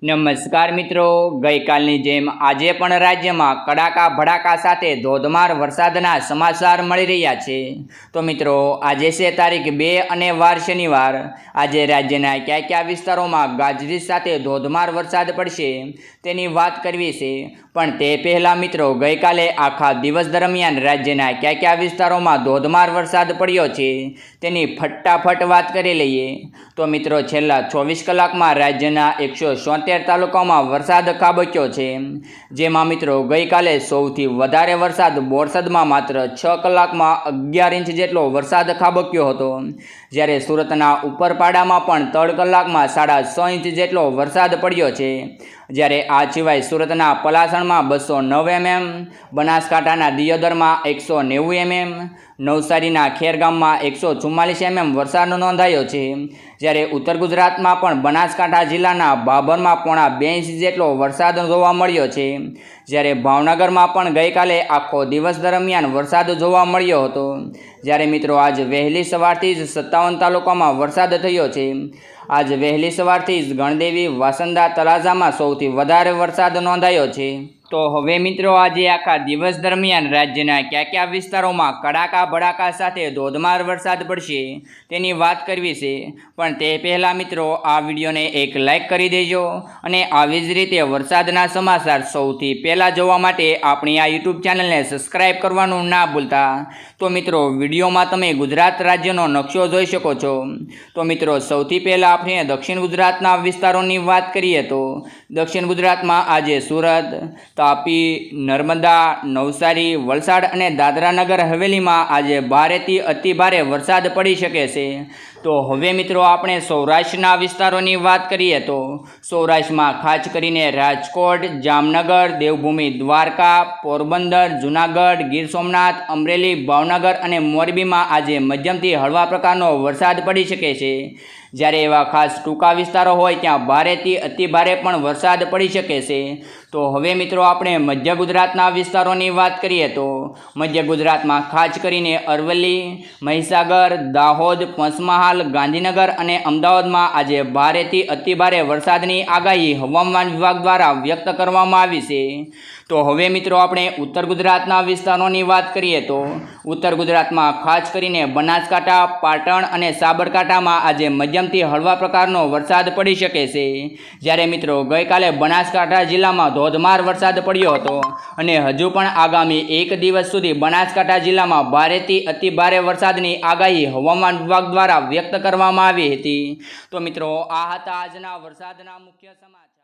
નમસ્કાર મિત્રો, ગઈકાલની જેમ આજે પણ રાજ્યમાં કડાકા ભડાકા સાથે ધોધમાર વરસાદના સમાચાર મળી રહ્યા છે। તો મિત્રો, આજે છે તારીખ 2 અને વાર શનિવાર। આજે રાજ્યના કયા કયા વિસ્તારોમાં ગાજવીજ સાથે ધોધમાર વરસાદ પડશે તેની વાત કરવી છે। પણ તે પહેલાં મિત્રો, ગઈકાલે આખા દિવસ દરમિયાન રાજ્યના કયા કયા વિસ્તારોમાં ધોધમાર વરસાદ પડ્યો છે તેની ફટાફટ વાત કરી લઈએ। તો મિત્રો, છેલ્લા 24 કલાકમાં રાજ્યના 173 તાલુકામાં વરસાદ ખાબક્યો છે, જેમાં મિત્રો ગઈકાલે સૌથી વધારે વરસાદ બોરસદમાં માત્ર 6 કલાકમાં 11 ઇંચ જેટલો વરસાદ ખાબક્યો હતો, જ્યારે સુરતના ઉપરપાડામાં પણ 3 કલાકમાં 6.5 ઇંચ જેટલો વરસાદ પડ્યો છે। જ્યારે આ સિવાય સુરતના પલાસણમાં 209 mm, બનાસકાંઠાના દિયોદરમાં 190 mm, નવસારીના ખેરગામમાં 144 mm વરસાદ નોંધાયો છે। જ્યારે ઉત્તર ગુજરાતમાં પણ બનાસકાંઠા જિલ્લાના ભાભરમાં 1.5 ઇંચ જેટલો વરસાદ જોવા મળ્યો છે। જ્યારે ભાવનગરમાં પણ ગઈકાલે આખો દિવસ દરમિયાન વરસાદ જોવા મળ્યો હતો। જ્યારે મિત્રો, આજ વહેલી સવારથી જ 57 તાલુકામાં વરસાદ થયો છે। આજ વહેલી સવારથી જ ગણદેવી, વાસંદા, તળાજામાં સૌથી વધારે વરસાદ નોંધાયો છે। તો હવે મિત્રો, આજે આખા દિવસ દરમિયાન રાજ્યના કયા કયા વિસ્તારોમાં કડાકા ભડાકા સાથે ધોધમાર વરસાદ પડશે તેની વાત કરવી છે। પણ તે પહેલાં મિત્રો, આ વિડીયોને એક લાઇક કરી દેજો અને આવી જ રીતે વરસાદના સમાચાર સૌથી પહેલાં જોવા માટે આપણી આ યુટ્યુબ ચેનલને સબસ્ક્રાઈબ કરવાનું ના ભૂલતા। તો મિત્રો, વિડીયોમાં તમે ગુજરાત રાજ્યનો નકશો જોઈ શકો છો। તો મિત્રો, સૌથી પહેલાં આપણે દક્ષિણ ગુજરાતના વિસ્તારોની વાત કરીએ તો દક્ષિણ ગુજરાતમાં આજે સુરત, તાપી, નર્મદા, નવસારી, વલસાડ અને દાદરાનગર હવેલીમાં આજે ભારેથી અતિ ભારે વરસાદ પડી શકે છે। તો હવે મિત્રો, આપણે સૌરાષ્ટ્રના વિસ્તારોની વાત કરીએ તો સૌરાષ્ટ્રમાં ખાસ કરીને રાજકોટ, જામનગર, દેવભૂમિ દ્વારકા, પોરબંદર, જૂનાગઢ, ગીર સોમનાથ, અમરેલી, ભાવનગર અને મોરબીમાં આજે મધ્યમથી હળવા પ્રકારનો વરસાદ પડી શકે છે। જ્યારે એવા ખાસ ટૂંકા વિસ્તારો હોય ત્યાં ભારેથી અતિ ભારે પણ વરસાદ પડી શકે છે। તો હવે મિત્રો, આપણે મધ્ય ગુજરાતના વિસ્તારોની વાત કરીએ તો મધ્ય ગુજરાતમાં ખાસ કરીને અરવલ્લી, મહીસાગર, દાહોદ, પંચમહાલ, ગાંધીનગર અને અમદાવાદમાં આજે ભારેથી અતિ ભારે વરસાદની આગાહી હવામાન વિભાગ દ્વારા વ્યક્ત કરવામાં આવી છે। તો હવે મિત્રો, આપણે ઉત્તર ગુજરાતના વિસ્તારોની વાત કરીએ તો ઉત્તર ગુજરાતમાં ખાસ કરીને બનાસકાંઠા, પાટણ અને સાબરકાંઠામાં આજે મધ્યમથી હળવા પ્રકારનો વરસાદ પડી શકે છે। જ્યારે મિત્રો, ગઈકાલે બનાસકાંઠા જિલ્લામાં ધોધમાર વરસાદ પડ્યો હતો અને હજુ પણ આગામી 1 દિવસ સુધી બનાસકાંઠા જિલ્લામાં ભારેથી અતિ ભારે વરસાદની આગાહી હવામાન વિભાગ દ્વારા વ્યક્ત કરવામાં આવી હતી। તો મિત્રો, આ હતા આજના વરસાદના મુખ્ય સમાચાર।